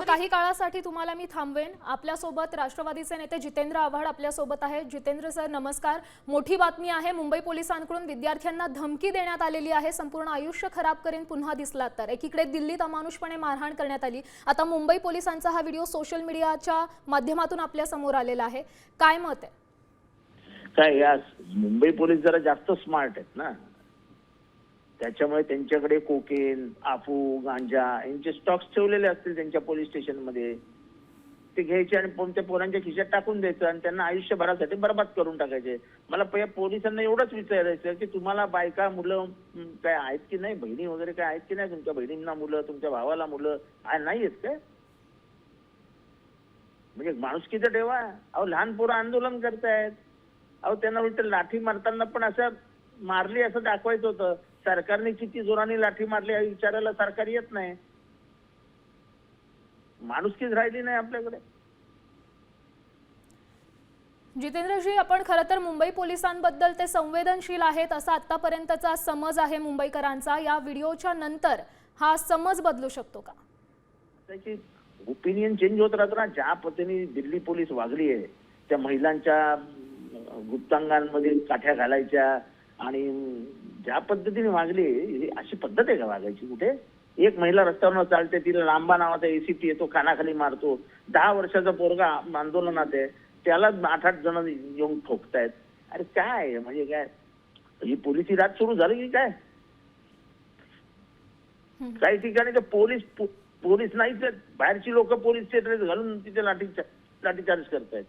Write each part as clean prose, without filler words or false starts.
काही काळासाठी तुम्हाला मी थांबवेन। आपल्यासोबत राष्ट्रवादीचे नेते जितेंद्र आव्हाड आपल्यासोबत आहेत। जितेंद्र सर नमस्कार। मोठी बातमी आहे, मुंबई पोलिसांकडून विद्यार्थ्यांना धमकी देण्यात आलेली आहे, संपूर्ण आयुष्य खराब करेन पुन्हा दिसला तर। एकीकडे दिल्लीत अमानुषपणे मारहाण करण्यात आली, आता मुंबई पोलिसांचा हा व्हिडिओ सोशल मीडियाच्या माध्यमातून आपल्या समोर आलेला आहे, काय मत आहे? काय या मुंबई पोलीस जरा जास्त स्मार्ट आहेत ना, त्याच्यामुळे त्यांच्याकडे कोकेन, आफू, गांजा यांचे स्टॉक्स ठेवलेले असतील त्यांच्या पोलीस स्टेशनमध्ये। ते घ्यायचे आणि त्या पोरांच्या खिशात टाकून द्यायचं आणि त्यांना आयुष्यभरासाठी बर्बाद करून टाकायचे। मला पोलिसांना एवढंच विचारायचं की तुम्हाला बायका मुलं काय आहेत की नाही, बहिणी वगैरे काय आहेत की नाही, तुमच्या बहिणींना मुलं, तुमच्या भावाला मुलं नाही आहेत काय? म्हणजे माणुसकीचं ठेवा। अहो लहान पोरं आंदोलन करतायत, अहो त्यांना उलट लाठी मारताना पण असं मारली असं दाखवायचं होतं। सरकारने किती जोराने लाठी मारली हे विचारायला सरकार येत नाही, माणुसकीच राहिली नाही आपल्याकडे। जितेंद्रजी, आपण खरं तर मुंबई पोलिसांबद्दल ते संवेदनशील आहेत असा आतापर्यंतचा समज आहे मुंबईकरांचा। या व्हिडिओच्या नंतर हा समज बदलू शकतो का? त्याची ओपिनियन चेंज होत राहतो ना। ज्या पद्धतीने दिल्ली पोलीस वागली आहे, त्या महिलांच्या गुप्तांगांमध्ये काठ्या घालायच्या आणि ज्या पद्धतीने वागली, अशी पद्धत आहे का वागायची कुठे? एक महिला रस्त्यावर चालते, तिला लांबा नावाचा एसीपी येतो, कानाखाली मारतो। 10 वर्षाचा पोरगा आंदोलनात आहे, त्याला 8-8 जण येऊन ठोकतायत। अरे काय म्हणजे काय, ही पोलिसी राज सुरू झाली की काय? काही ठिकाणी तर पोलीस नाहीच, बाहेरची लोक पोलीसचे ड्रेस घालून तिथे लाठीचार्ज करतायत।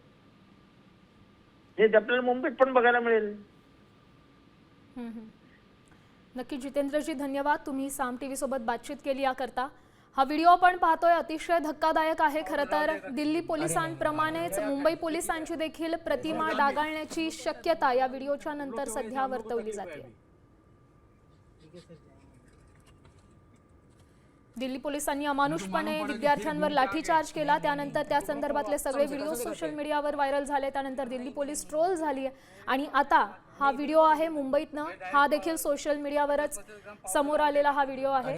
हे आपल्याला मुंबईत पण बघायला मिळेल। नक्की जितेंद्रजी, धन्यवाद, तुम्ही साम टीव्ही सोबत बातचीत केली याकरता। हा व्हिडिओ आपण पाहतोय, अतिशय धक्कादायक आहे। खरं तर दिल्ली पोलिसांप्रमाणेच मुंबई पोलिसांची देखील प्रतिमा डागाळण्याची शक्यता या व्हिडिओच्या नंतर सध्या वर्तवली जाते। दिल्ली पोलिसांनी अमानुषपणे विद्यार्थ्यांवर लाठीचार्ज केला, त्यानंतर त्या संदर्भातले सगळे व्हिडिओ सोशल मीडियावर व्हायरल झाले, त्यानंतर दिल्ली पोलीस ट्रोल झाली आणि आता हा व्हिडिओ आहे मुंबईतनं, हा देखील सोशल मीडियावरच समोर आलेला हा व्हिडिओ आहे।